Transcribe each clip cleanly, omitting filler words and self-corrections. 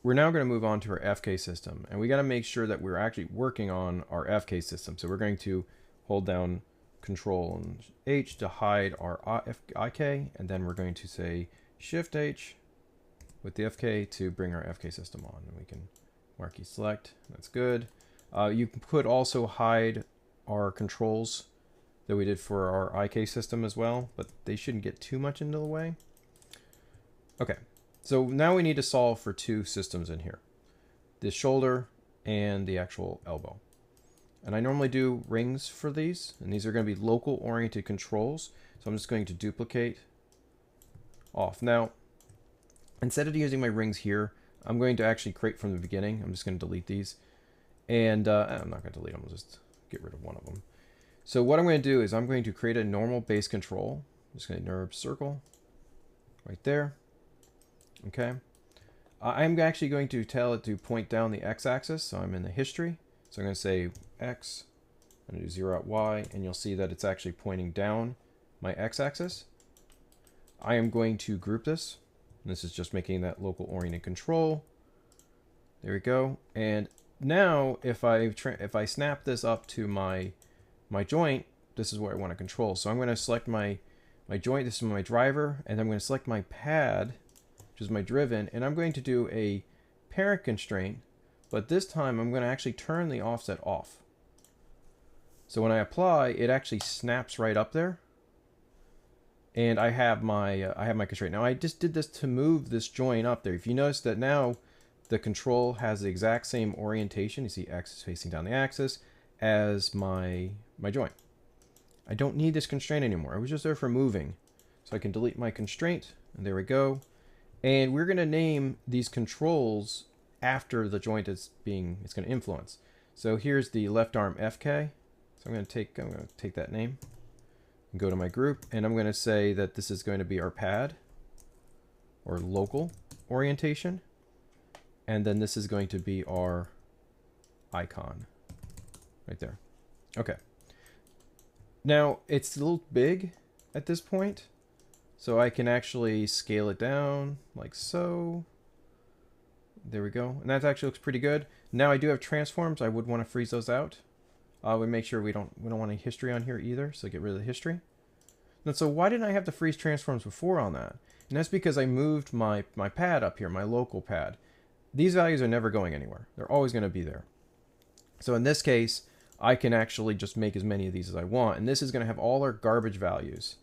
we're now going to move on to our fkSystem, and we got to make sure that we're actually working on our fkSystem. So we're going to hold down Control and H to hide our ik, and then we're going to say Shift H with the fk to bring our fkSystem on, and we can marquee select. That's good. You could also hide our controls that we did for our ikSystem as well, but they shouldn't get too much into the way. Okay, so now we need to solve for two systems in here, the shoulder and the actual elbow. And I normally do rings for these, and these are going to be local oriented controls. So I'm just going to duplicate off. Now, instead of using my rings here, I'm going to actually create from the beginning. I'm just going to delete these. And I'm not going to delete them, I'll just get rid of one of them. So what I'm going to do is I'm going to create a normal base control. I'm just going to NURB circle right there. Okay. I'm actually going to tell it to point down the x-axis. So I'm in the history. So I'm going to say x, I'm going to do 0 at y, and you'll see that it's actually pointing down my x-axis. I am going to group this. This is just making that local oriented control. There we go. And now if I snap this up to my joint, this is what I want to control. So I'm going to select my joint. This is my driver, and I'm going to select my pad, which is my driven, and I'm going to do a parent constraint, but this time I'm going to actually turn the offset off. So when I apply, it actually snaps right up there, and I have my constraint. Now I just did this to move this joint up there. If you notice that now the control has the exact same orientation, you see X is facing down the axis, as my joint. I don't need this constraint anymore. I was just there for moving. So I can delete my constraint, and there we go. And we're going to name these controls after the joint it's going to influence. So here's the left arm FK. So I'm going to take that name and go to my group, and I'm going to say that this is going to be our pad or local orientation, and then this is going to be our icon right there. Okay. Now it's a little big at this point, so I can actually scale it down like so. There we go. And that actually looks pretty good. Now I do have transforms. I would want to freeze those out. We make sure we don't want any history on here either, so get rid of the history. And so why didn't I have to freeze transforms before on that? And that's because I moved my pad up here, my local pad. These values are never going anywhere. They're always going to be there. So in this case, I can actually just make as many of these as I want. And this is going to have all our garbage values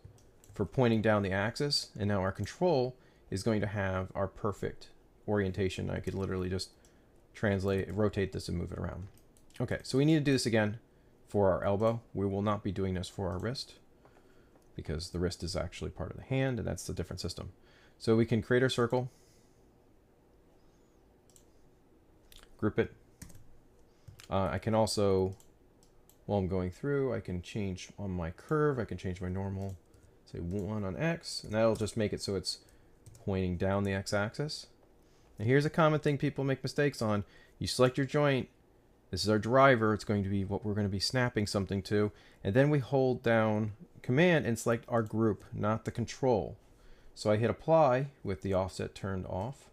for pointing down the axis. And now our control is going to have our perfect orientation. I could literally just rotate this and move it around. Okay, so we need to do this again for our elbow. We will not be doing this for our wrist because the wrist is actually part of the hand, and that's a different system. So we can create our circle, group it. I can also, while I'm going through, I can change on my curve. I can change my normal, say 1 on X, and that'll just make it so it's pointing down the X-axis. And here's a common thing people make mistakes on. You select your joint. This is our driver. It's going to be what we're going to be snapping something to. And then we hold down Command and select our group, not the control. So I hit apply with the offset turned off.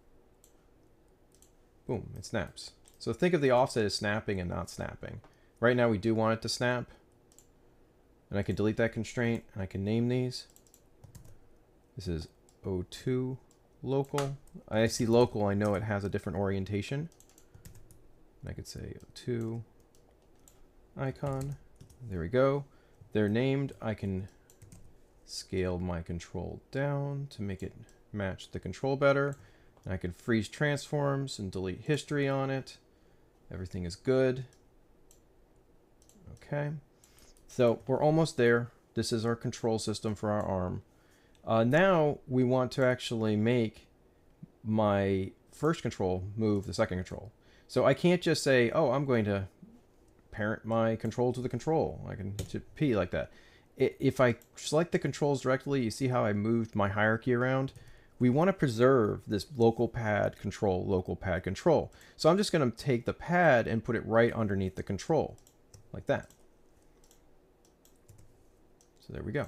Boom, it snaps. So think of the offset as snapping and not snapping. Right now we do want it to snap. And I can delete that constraint, and I can name these. This is O2 local. I see local, I know it has a different orientation. And I could say O2 icon. There we go. They're named. I can scale my control down to make it match the control better. And I can freeze transforms and delete history on it. Everything is good. Okay. So we're almost there. This is our control system for our arm. Now we want to actually make my first control move the second control. So I can't just say, oh, I'm going to parent my control to the control. I can hit P like that. If I select the controls directly, you see how I moved my hierarchy around? We want to preserve this local pad control, local pad control. So I'm just going to take the pad and put it right underneath the control, like that. So there we go.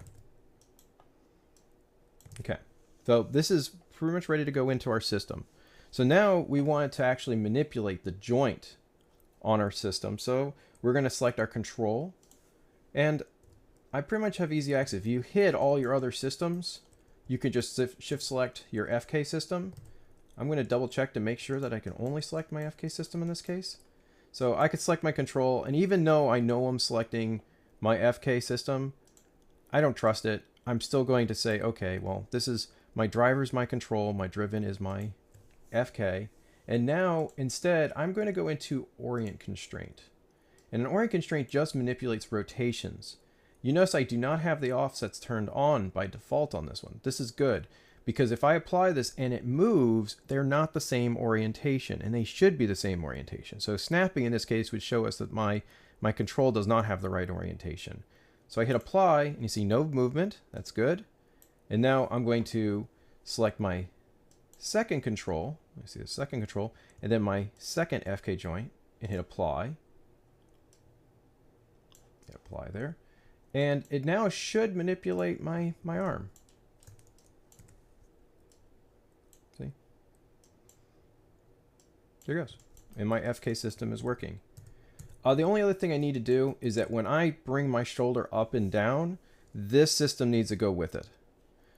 Okay, so this is pretty much ready to go into our system. So now we want to actually manipulate the joint on our system. So we're going to select our control, and I pretty much have easy access. If you hid all your other systems, you can just shift select your fkSystem. I'm going to double check to make sure that I can only select my fkSystem in this case. So I could select my control, and even though I know I'm selecting my fkSystem, I don't trust it. I'm still going to say, okay, well, this is my driver is my control, my driven is my fk, and now instead I'm going to go into orient constraint. And an orient constraint just manipulates rotations. You notice I do not have the offsets turned on by default on this one. This is good, because if I apply this and it moves, they're not the same orientation, and they should be the same orientation. So snapping in this case would show us that my control does not have the right orientation. So I hit apply, and you see no movement. That's good. And now I'm going to select my second control. I see the second control, and then my second fk joint, and hit apply. Hit apply there. And it now should manipulate my arm. See? There it goes. And my fkSystem is working. The only other thing I need to do is that when I bring my shoulder up and down, this system needs to go with it.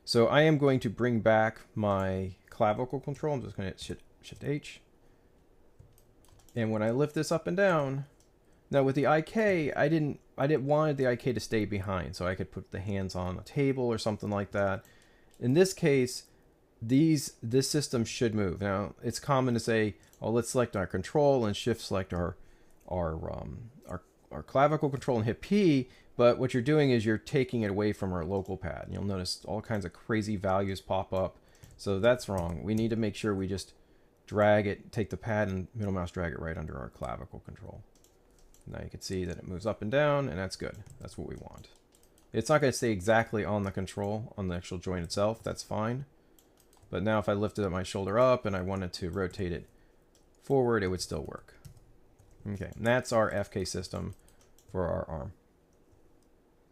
So I am going to bring back my clavicle control. I'm just going to hit Shift H. And when I lift this up and down, now with the IK, I didn't want the IK to stay behind, so I could put the hands on a table or something like that. In this case, this system should move. Now it's common to say, oh, let's select our control and shift select our clavicle control and hit P, but what you're doing is you're taking it away from our local pad. You'll notice all kinds of crazy values pop up, so that's wrong. We need to make sure we just drag it, take the pad and middle mouse drag it right under our clavicle control. Now you can see that it moves up and down, and that's good. That's what we want. It's not going to stay exactly on the control, on the actual joint itself. That's fine. But now if I lifted my shoulder up and I wanted to rotate it forward, it would still work. Okay, and that's our fkSystem for our arm.